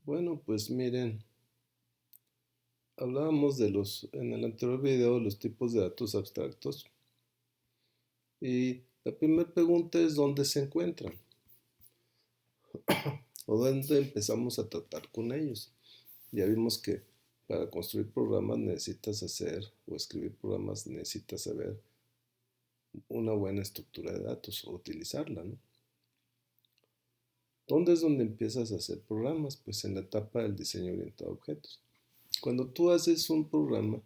Bueno, pues miren, hablábamos en el anterior video, los tipos de datos abstractos y la primera pregunta es dónde se encuentran o dónde empezamos a tratar con ellos. Ya vimos que para construir programas necesitas hacer o escribir programas necesitas saber una buena estructura de datos o utilizarla, ¿no? ¿Dónde es donde empiezas a hacer programas? Pues en la etapa del diseño orientado a objetos. Cuando tú haces un programa,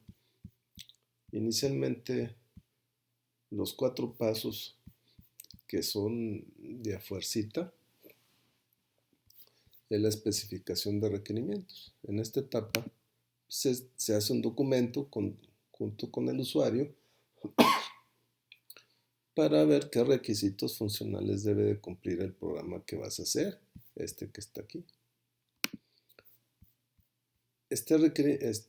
inicialmente los cuatro pasos que son de a fuercita es la especificación de requerimientos. En esta etapa se hace un documento junto con el usuario para ver qué requisitos funcionales debe de cumplir el programa que vas a hacer, este que está aquí. Esta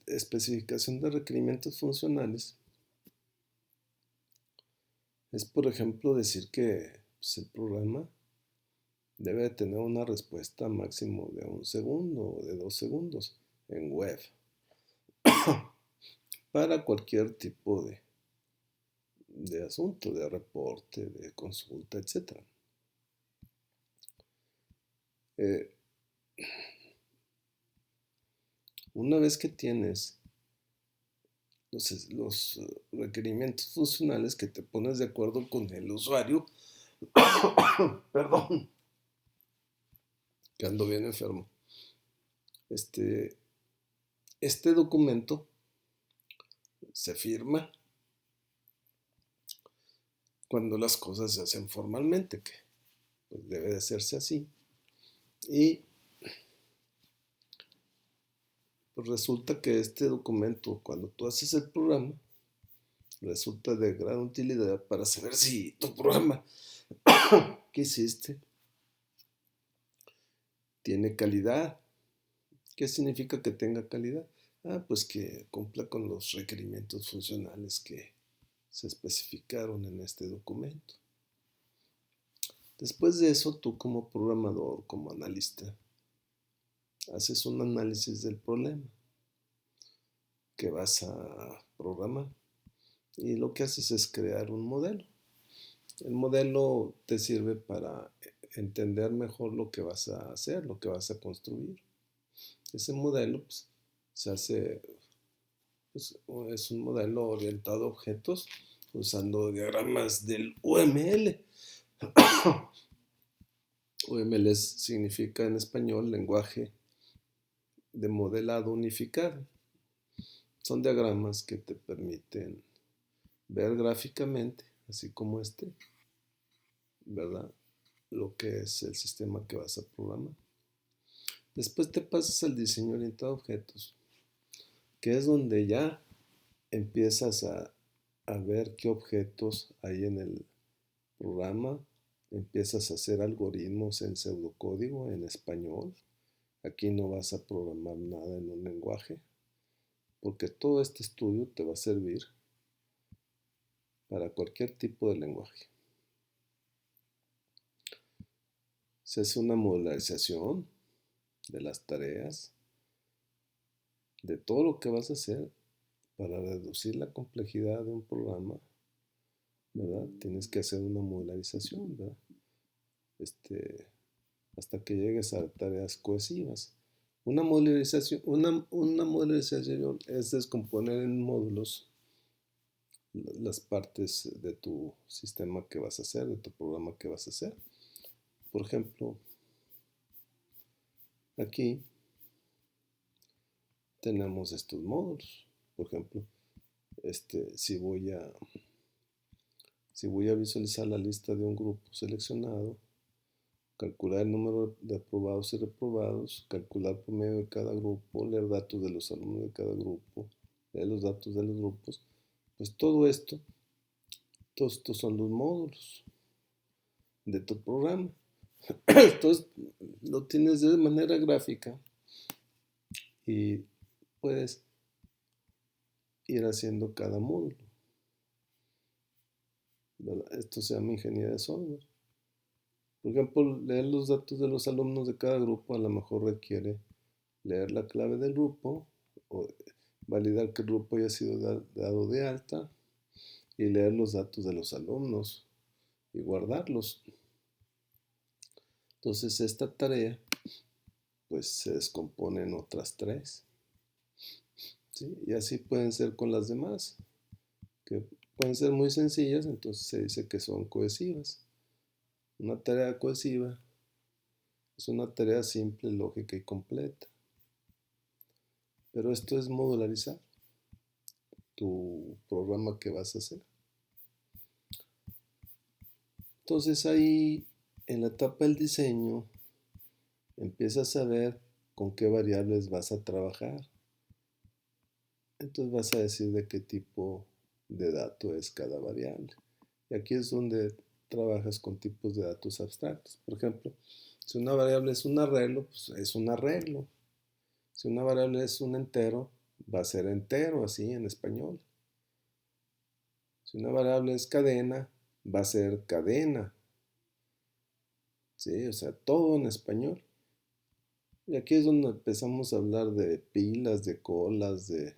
especificación de requerimientos funcionales es, por ejemplo, decir que pues, el programa debe de tener una respuesta máximo de 1 segundo o de 2 segundos en web para cualquier tipo de asunto, de reporte, de consulta, etc. Eh, una vez que tienes los requerimientos funcionales que te pones de acuerdo con el usuario, perdón, que ando bien enfermo, este documento se firma cuando las cosas se hacen formalmente, que pues debe de hacerse así, y pues resulta que este documento, cuando tú haces el programa, resulta de gran utilidad para saber si tu programa que hiciste tiene calidad. ¿Qué significa que tenga calidad? Pues que cumpla con los requerimientos funcionales que se especificaron en este documento. Después de eso, tú como programador, como analista, haces un análisis del problema que vas a programar y lo que haces es crear un modelo. El modelo te sirve para entender mejor lo que vas a hacer, lo que vas a construir. Ese modelo pues, se hace, pues, es un modelo orientado a objetos usando diagramas del UML. UML significa en español lenguaje de modelado unificado. Son diagramas que te permiten ver gráficamente, así como ¿verdad? Lo que es el sistema que vas a programar. Después te pasas al diseño orientado a objetos, que es donde ya empiezas a ver qué objetos hay en el programa, empiezas a hacer algoritmos en pseudocódigo, en español. Aquí no vas a programar nada en un lenguaje, porque todo este estudio te va a servir para cualquier tipo de lenguaje. Se hace una modularización de las tareas, de todo lo que vas a hacer para reducir la complejidad de un programa, ¿verdad? Tienes que hacer una modularización, ¿verdad? Hasta que llegues a tareas cohesivas. Una modularización es descomponer en módulos las partes de tu sistema que vas a hacer, de tu programa que vas a hacer. Por ejemplo, aquí tenemos estos módulos. Por ejemplo, si voy a visualizar la lista de un grupo seleccionado, calcular el número de aprobados y reprobados, calcular por medio de cada grupo, leer datos de los alumnos de cada grupo, leer los datos de los grupos, pues todos estos son los módulos de tu programa. Entonces lo tienes de manera gráfica y puedes ir haciendo cada módulo. Esto se llama ingeniería de software. Por ejemplo, leer los datos de los alumnos de cada grupo a lo mejor requiere leer la clave del grupo, o validar que el grupo haya sido dado de alta y leer los datos de los alumnos y guardarlos. Entonces esta tarea pues se descompone en otras tres, ¿sí? Y así pueden ser con las demás, que pueden ser muy sencillas, entonces se dice que son cohesivas. Una tarea cohesiva es una tarea simple, lógica y completa. Pero esto es modularizar tu programa que vas a hacer. Entonces ahí, en la etapa del diseño, empiezas a ver con qué variables vas a trabajar. Entonces vas a decir de qué tipo de dato es cada variable. Y aquí es donde trabajas con tipos de datos abstractos. Por ejemplo, si una variable es un arreglo, pues es un arreglo. Si una variable es un entero, va a ser entero, así en español. Si una variable es cadena, va a ser cadena. ¿Sí? O sea, todo en español. Y aquí es donde empezamos a hablar de pilas, de colas, de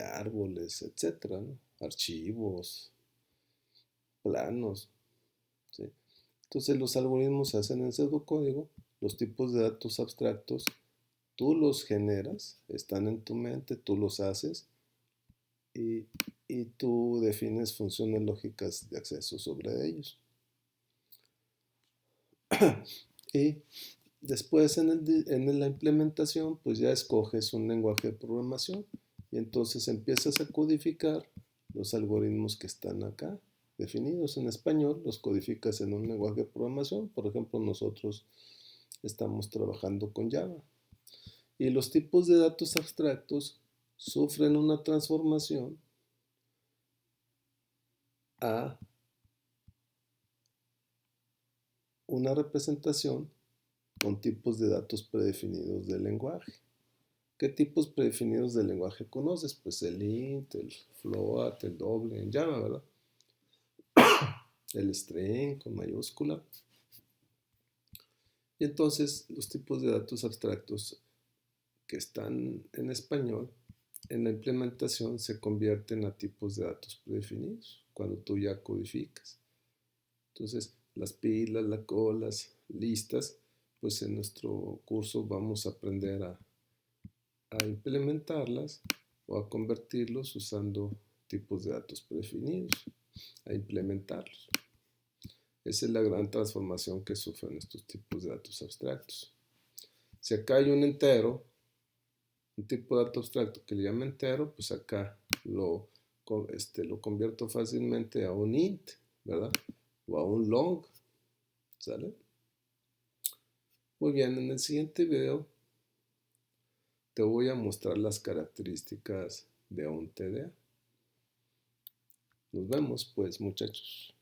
árboles, etcétera, ¿no? Archivos, planos, ¿sí? Entonces los algoritmos se hacen en pseudocódigo, los tipos de datos abstractos, tú los generas, están en tu mente, tú los haces y, y tú defines funciones lógicas de acceso sobre ellos. Y después en la implementación, pues ya escoges un lenguaje de programación y entonces empiezas a codificar los algoritmos que están acá definidos en español, los codificas en un lenguaje de programación. Por ejemplo, nosotros estamos trabajando con Java. Y los tipos de datos abstractos sufren una transformación a una representación con tipos de datos predefinidos del lenguaje. ¿Qué tipos predefinidos del lenguaje conoces? Pues el int, el float, el doble, en Java, ¿verdad? El string con mayúscula. Y entonces los tipos de datos abstractos que están en español, en la implementación se convierten a tipos de datos predefinidos cuando tú ya codificas. Entonces, las pilas, las colas, listas, pues en nuestro curso vamos a aprender a implementarlas o a convertirlos usando tipos de datos predefinidos, a implementarlos. Esa es la gran transformación que sufren estos tipos de datos abstractos. Si acá hay un entero, un tipo de dato abstracto que le llama entero, pues acá lo convierto fácilmente a un int, ¿verdad? O a un long, ¿sale? Muy bien, en el siguiente video te voy a mostrar las características de un TDA. Nos vemos pues, muchachos.